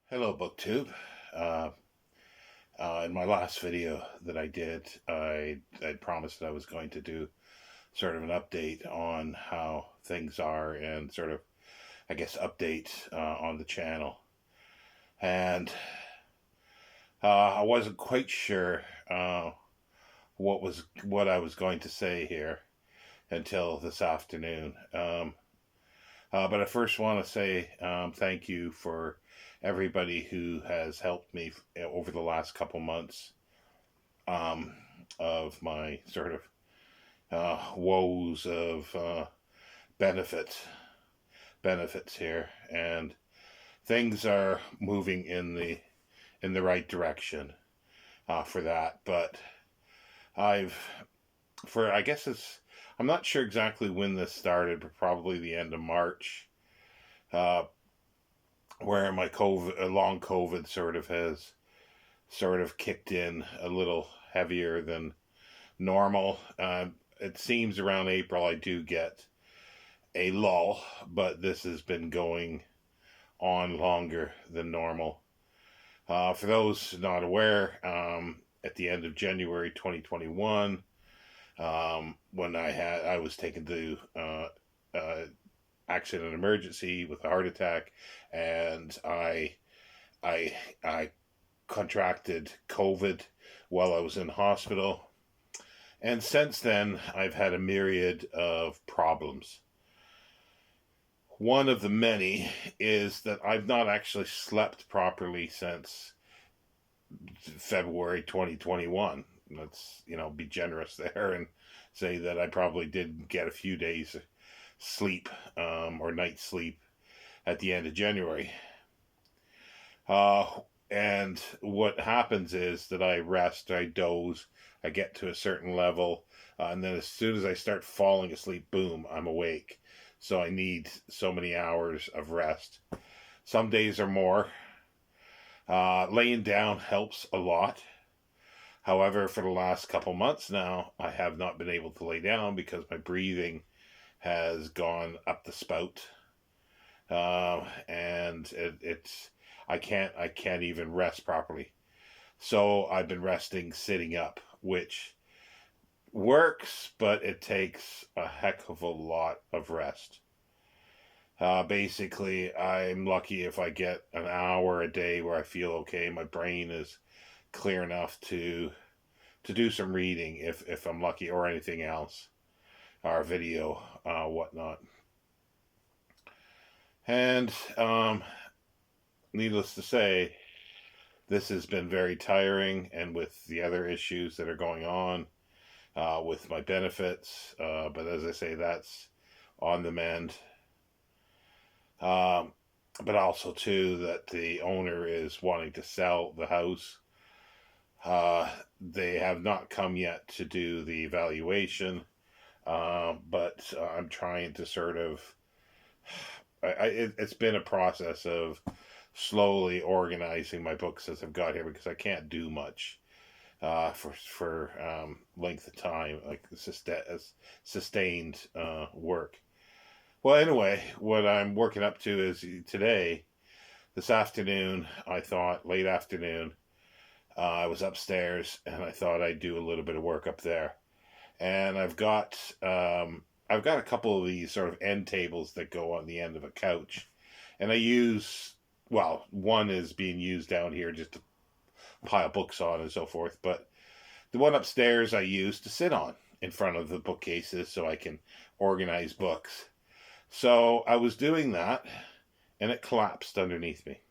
Hello, BookTube. Uh, in my last video that I did, I promised that I was going to do sort of an update on how things are and sort of, I guess, update on the channel. And I wasn't quite sure what I was going to say here until this afternoon. But I first want to say thank you for everybody who has helped me over the last couple months um, of my sort of woes of benefits benefits here, and things are moving in the right direction for that. But I've for I guess it's I'm not sure exactly when this started, but probably the end of March. Uh, where my long COVID sort of kicked in a little heavier than normal. It seems around April I do get a lull, but this has been going on longer than normal. For those not aware, at the end of January 2021, when I was taken to accident and emergency with a heart attack, and I I contracted COVID while I was in hospital. And since then, I've had a myriad of problems. One of the many is that I've not actually slept properly since February 2021. Let's, be generous there and say that I probably did get a few days sleep or night sleep at the end of January. And what happens is that I rest, I doze, I get to a certain level, and then as soon as I start falling asleep, boom, I'm awake. So I need so many hours of rest. Some days are more. Laying down helps a lot. However, for the last couple months now, I have not been able to lay down because my breathing has gone up the spout, and it's I can't even rest properly. So I've been resting sitting up, which works, but it takes a heck of a lot of rest. Basically, I'm lucky if I get an hour a day where I feel okay. My brain is clear enough to do some reading if I'm lucky, or anything else, or video, whatnot. And needless to say, this has been very tiring, and with the other issues that are going on with my benefits, but as I say, that's on the mend. But also too that the owner is wanting to sell the house. They have not come yet to do the evaluation, but I'm trying to sort of. It's been a process of slowly organizing my books as I've got here, because I can't do much for length of time, like sustained work. Well, anyway, what I'm working up to is today, this afternoon, I thought, late afternoon, I was upstairs and I thought I'd do a little bit of work up there. And I've got a couple of these sort of end tables that go on the end of a couch. And one is being used down here just to pile books on and so forth. But the one upstairs I use to sit on in front of the bookcases so I can organize books. So I was doing that, and it collapsed underneath me.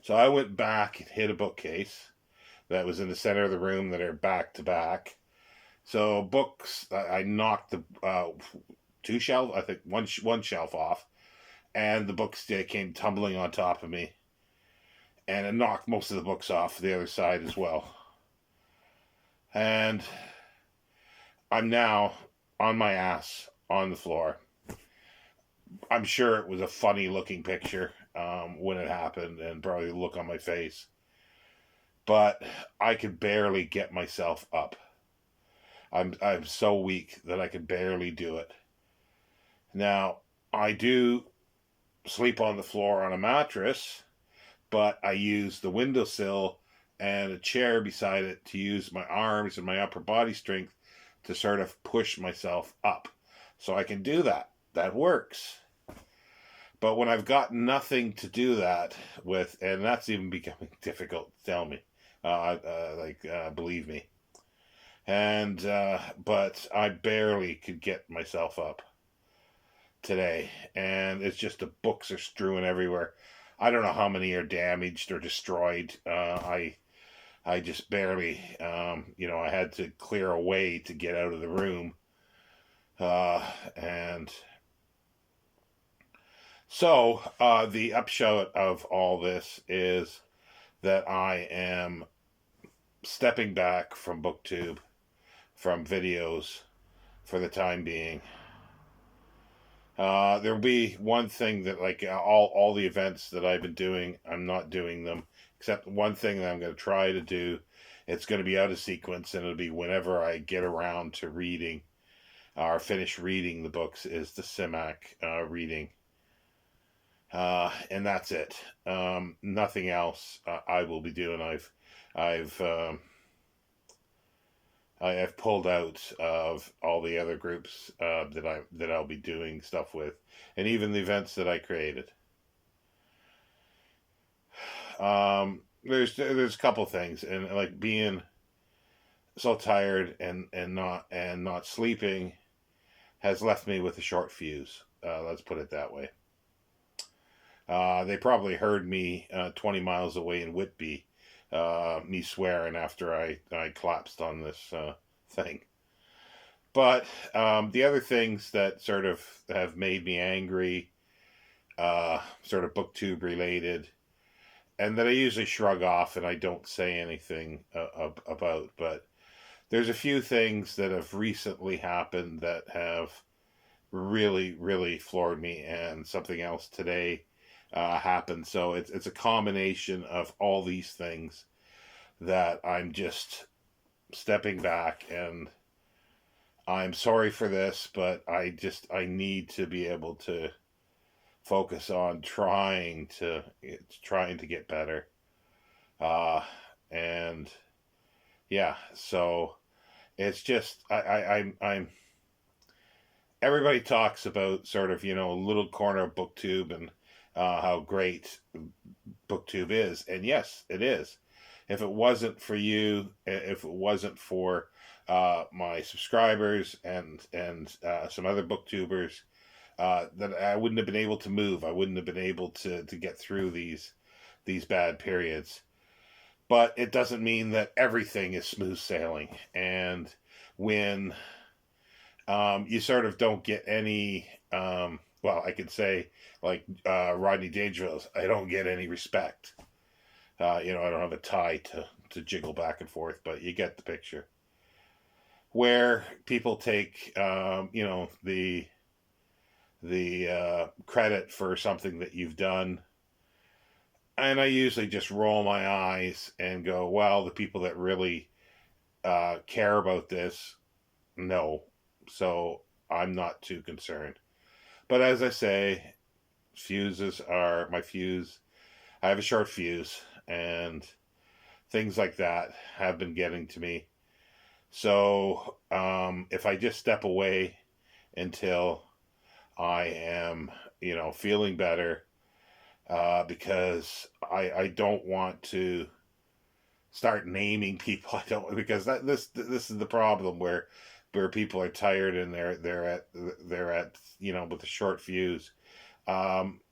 So I went back and hit a bookcase that was in the center of the room that are back to back. So books, I knocked the two shelf, I think one shelf off, and the books came tumbling on top of me, and it knocked most of the books off the other side as well. And I'm now on my ass on the floor. I'm sure it was a funny looking picture when it happened, and probably the look on my face. But I could barely get myself up. I'm so weak that I could barely do it. Now, I do sleep on the floor on a mattress, but I use the windowsill and a chair beside it to use my arms and my upper body strength to sort of push myself up. So I can do that. That works. But when I've got nothing to do that with, and that's even becoming difficult, tell me, believe me. And, but I barely could get myself up today. And it's just the books are strewing everywhere. I don't know how many are damaged or destroyed. I just barely, I had to clear a way to get out of the room. And so the upshot of all this is that I am stepping back from BookTube, from videos for the time being. There'll be one thing that, like, all the events that I've been doing, I'm not doing them, except one thing that I'm going to try to do. It's going to be out of sequence, and it'll be whenever I get around to reading or finish reading the books, is the CIMAC reading. And that's it. Nothing else I will be doing. I have pulled out of all the other groups that I'll be doing stuff with, and even the events that I created. There's a couple things, and like being so tired and not sleeping has left me with a short fuse. Let's put it that way. They probably heard me 20 miles away in Whitby, me swearing after I collapsed on this thing. But the other things that sort of have made me angry, sort of BookTube related, and that I usually shrug off and I don't say anything about, but there's a few things that have recently happened that have really, really floored me, and something else today happened. So it's a combination of all these things that I'm just stepping back, and I'm sorry for this, but I need to be able to focus on trying to get better. And yeah, so it's just I'm everybody talks about sort of, a little corner of BookTube and how great BookTube is. And yes, it is. If it wasn't for you, if it wasn't for my subscribers and some other BookTubers, that I wouldn't have been able to move. I wouldn't have been able to get through these bad periods. But it doesn't mean that everything is smooth sailing. And when you sort of don't get any, I could say, like Rodney Dangerfield's, I don't get any respect. I don't have a tie to jiggle back and forth, but you get the picture. Where people take, the credit for something that you've done, and I usually just roll my eyes and go, well, the people that really care about this, no. So I'm not too concerned. But as I say, fuses are my fuse. I have a short fuse, and things like that have been getting to me. So if I just step away until I am, feeling better, because I don't want to start naming people. I don't, because this is the problem where people are tired and they're at with a short fuse.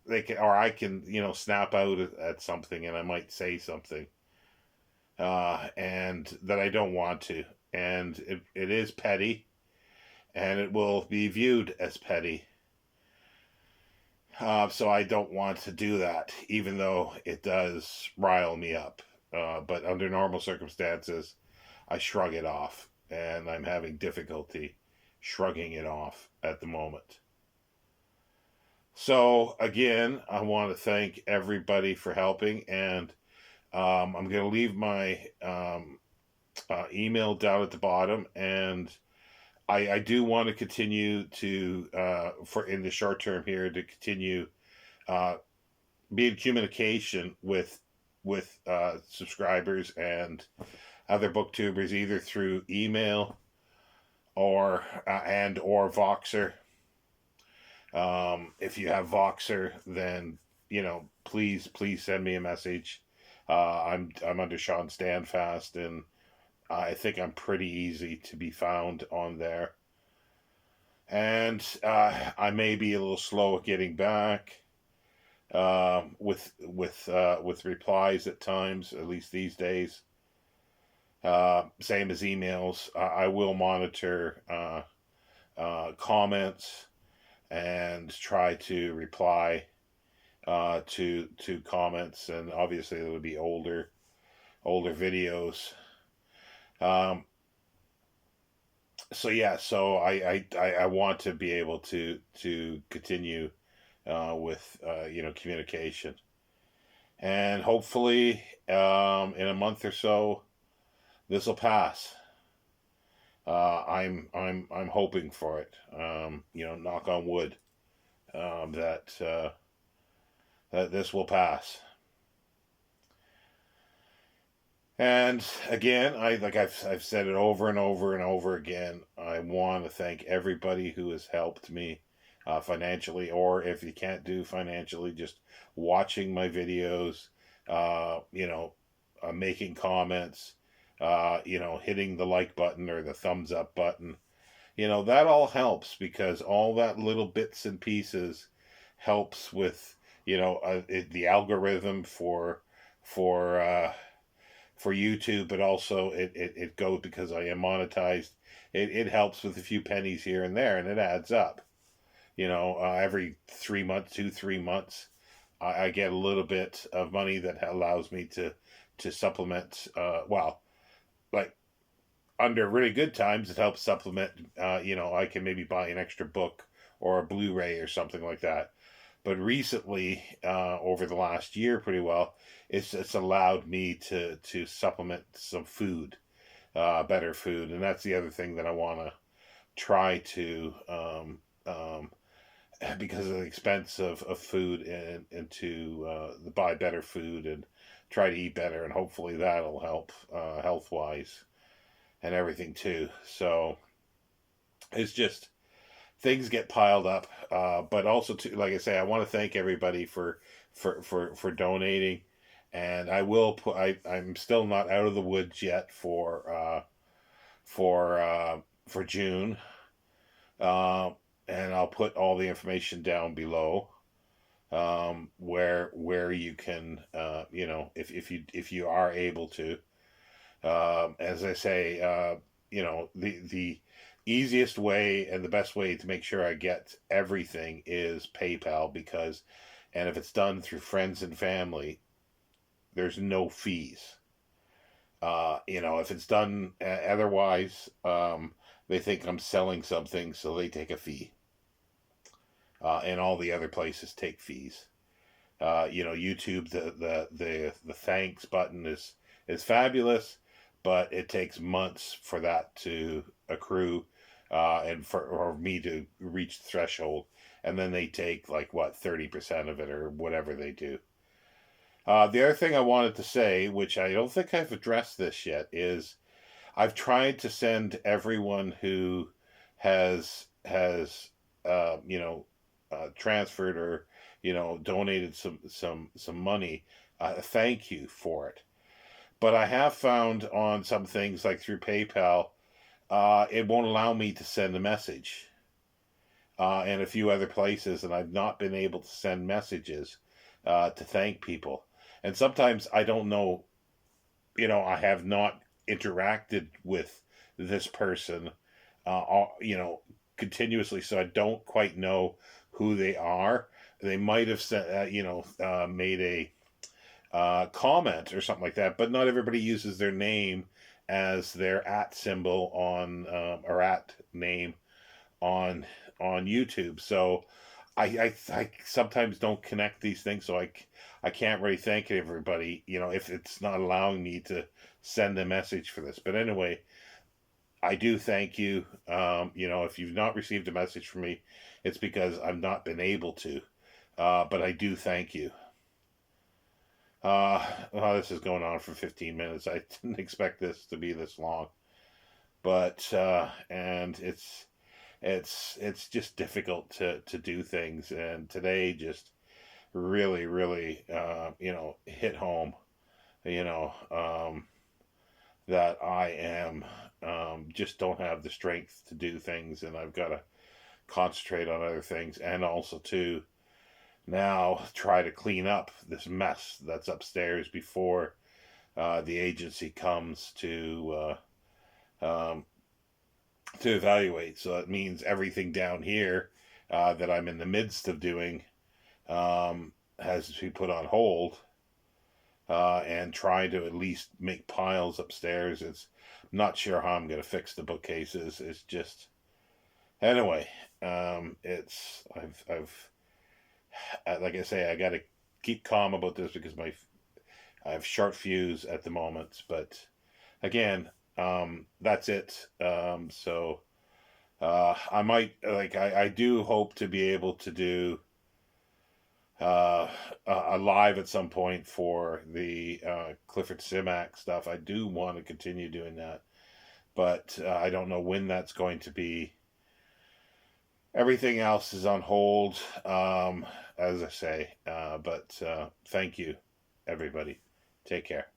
They can, or I can, snap out at something, and I might say something, and that I don't want to, and it is petty, and it will be viewed as petty. So I don't want to do that, even though it does rile me up. But under normal circumstances, I shrug it off, and I'm having difficulty shrugging it off at the moment. So again, I want to thank everybody for helping, and I'm going to leave my email down at the bottom, and I do want to continue to, for in the short term here, to continue be in communication with with subscribers and other booktubers either through email or or Voxer. If you have Voxer, then please send me a message. I'm under shawndstandfast, and I think I'm pretty easy to be found on there. And I may be a little slow at getting back with replies at times, at least these days. Same as emails. I will monitor comments and try to reply to comments, and obviously it would be older videos. So yeah, so I want to be able to continue with communication, and hopefully in a month or so this will pass. I'm hoping for it. Knock on wood, that this will pass. And again, I've said it over and over and over again. I want to thank everybody who has helped me financially, or if you can't do financially, just watching my videos, making comments, hitting the like button or the thumbs up button. That all helps, because all that little bits and pieces helps with the algorithm for YouTube, but also it goes, because I am monetized. It helps with a few pennies here and there, and it adds up. Every 3 months, 3 months, I get a little bit of money that allows me to supplement. Like under really good times, it helps supplement. I can maybe buy an extra book or a Blu-ray or something like that. But recently, over the last year, pretty well, it's allowed me to supplement some food, better food, and that's the other thing that I want to try to, because of the expense of food, and to buy better food and try to eat better, and hopefully that'll help health wise and everything too. So it's just, things get piled up, but also too, like I say, I want to thank everybody for donating, and I will put. I'm still not out of the woods yet for June, and I'll put all the information down below, where you can, if you are able to, as I say, the easiest way and the best way to make sure I get everything is PayPal, and if it's done through friends and family, there's no fees. If it's done otherwise, they think I'm selling something, so they take a fee. And all the other places take fees. YouTube, the thanks button is fabulous, but it takes months for that to accrue, and for me to reach the threshold, and then they take 30% of it or whatever they do. The other thing I wanted to say, which I don't think I've addressed this yet, is I've tried to send everyone who has transferred or donated some money, a thank you for it. But I have found on some things, like through PayPal, it won't allow me to send a message, and a few other places, and I've not been able to send messages to thank people. And sometimes I don't know, I have not interacted with this person, continuously, so I don't quite know who they are. They might have said, made a comment or something like that, but not everybody uses their name as their @ symbol on, or @ name on YouTube. So I sometimes don't connect these things, so I can't really thank everybody, if it's not allowing me to send a message for this. But anyway, I do thank you. If you've not received a message from me, it's because I've not been able to, but I do thank you. Well, this is going on for 15 minutes. I didn't expect this to be this long, but and it's just difficult to do things. And today just really, really, hit home. You know, that I am just don't have the strength to do things, and I've got to concentrate on other things, and also to now try to clean up this mess that's upstairs before the agency comes um, to evaluate. So it means everything down here that I'm in the midst of doing has to be put on hold, and try to at least make piles upstairs. It's not sure how I'm going to fix the bookcases. It's just anyway. I've like I say, I got to keep calm about this because I have short fuse at the moment. But again, that's it. So I might I do hope to be able to do a live at some point for the Clifford Simac stuff. I do want to continue doing that, but I don't know when that's going to be. Everything else is on hold, as I say. But thank you, everybody. Take care.